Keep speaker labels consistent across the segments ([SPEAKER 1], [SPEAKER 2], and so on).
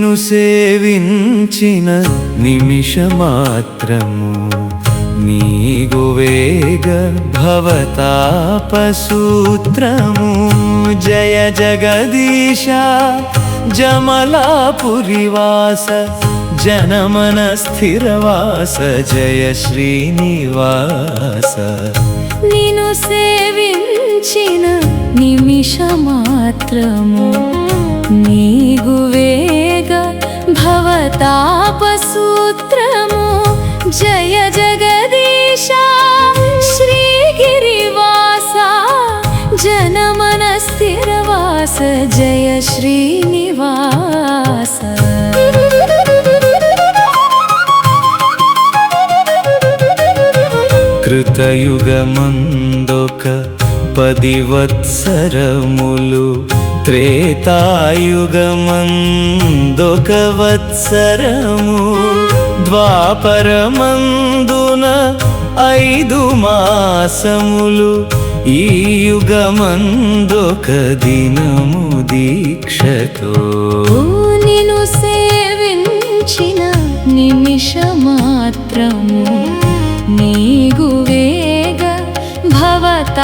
[SPEAKER 1] నిను సేవించిన నిమిషమాత్రము నీగు వేగ భవతాపసూత్రము జయ జగదీశ జమలాపురివాస జనమన స్థిరవాస జయ శ్రీనివాస
[SPEAKER 2] నిను సేవించిన నిమిషమాత్రము నీగు వేగ భవతాపసూత్రము జయ జగదీశ శ్రీగిరివాస జనమన స్థిరవాస జయ శ్రీనివాస
[SPEAKER 1] కృతయుగమందొక 10 వత్సరములు త్రేతాయుగమందొక వత్సరము ద్వాపరమందున 5 మాసములు ఈ యుగమందొక దినము దీక్షతో
[SPEAKER 2] నిను సేవించిన నిమిషమాత్రము నీగు వేగ భవతాపసూత్రము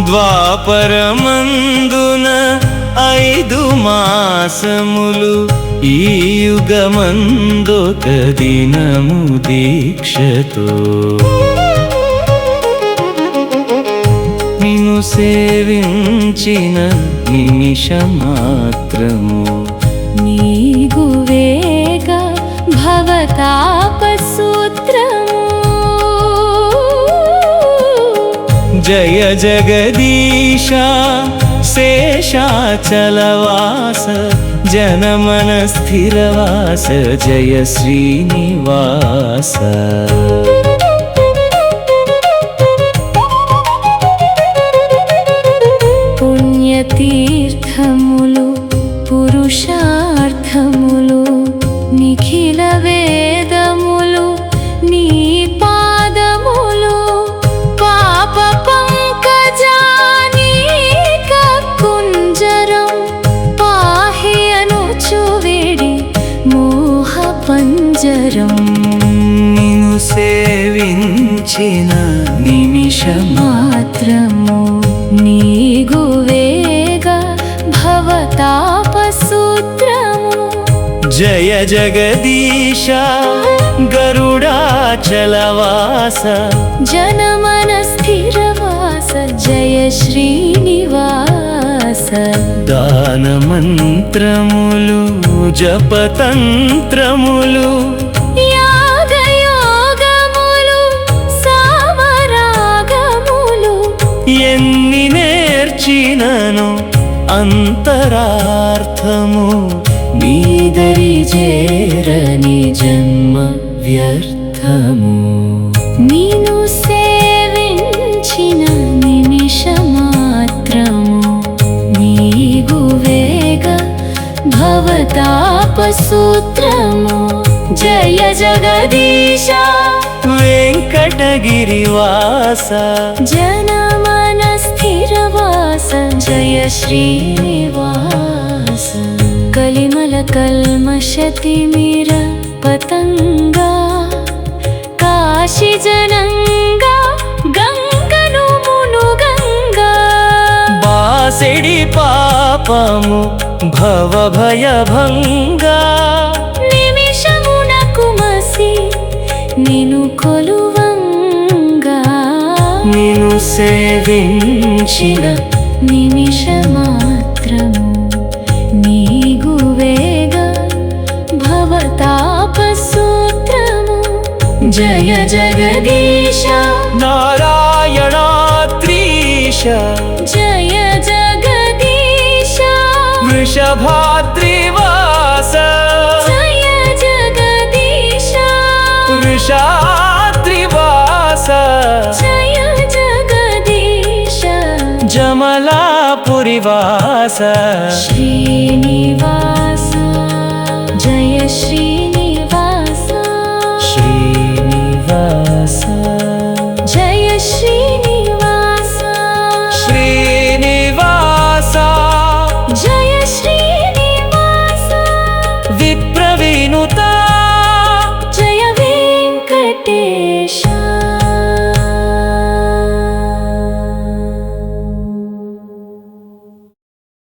[SPEAKER 1] ద్వాపరమందున 5 మాసములు ఈ యుగమందొక దినము దీక్షతో నిను సేవించిన నిమిషమాత్రము
[SPEAKER 2] నీగు వేగ భవతాపసూత్రము
[SPEAKER 1] జయ జగదీశ శేషాచలవాస జనమన స్థిరవాస జయ శ్రీనివాస
[SPEAKER 2] పుణ్యతీర్థములు పురుషార్థములు నిఖిల వేదములు నీ పాదములు పాప పంకజానీక కుంజరం పాహి అనుచువేడి మోహ పంజరం
[SPEAKER 1] నిను సేవించిన
[SPEAKER 2] నిమిషమాత్రము నీగు వేగ భవతాపసూత్రము
[SPEAKER 1] జయ జగదీశ గరుడాచలవాస
[SPEAKER 2] జనమన స్థిరవాస జయ శ్రీనివాస
[SPEAKER 1] దానమంత్రములు జపతంత్రములు
[SPEAKER 2] యాగయోగములు సామరాగములు
[SPEAKER 1] ఎన్ని నేర్చినను అంతరార్థము నీదరి చేరని జన్మ వ్యర్థము
[SPEAKER 2] నిను సేవించిన నిమిషమాత్రము నీగు వేగ భవతాపసూత్రము జయ జగదీశ
[SPEAKER 1] వెంకటగిరివాస
[SPEAKER 2] జనమన స్థిరవాస జయ శ్రీనివాస కలిమల కల్మషతిమిర పతంగా కాశీ జనంగా గంగను మునుగంగా
[SPEAKER 1] బాసెడి పాపము భవభయభంగా
[SPEAKER 2] నిమిషమునకు మసి నిను కొలువంగా
[SPEAKER 1] నిను సేవించిన
[SPEAKER 2] నిమిషమాత్రము నీగు వేగ భవతాపసూత్రము జయ జగదీశ
[SPEAKER 1] నారాయణాద్రీశ
[SPEAKER 2] జయ జగదీశ
[SPEAKER 1] వృషభాద్రివాస
[SPEAKER 2] జయ జగదీశ
[SPEAKER 1] వృషాద్రివాస
[SPEAKER 2] జయ జగదీశ
[SPEAKER 1] జమలాపురివాస
[SPEAKER 2] శ్రీనివాస జయ శ్రీనివాస
[SPEAKER 1] శ్రీనివాస
[SPEAKER 2] జయ శ్రీనివాస
[SPEAKER 1] శ్రీనివాస
[SPEAKER 2] वेङ्कटेश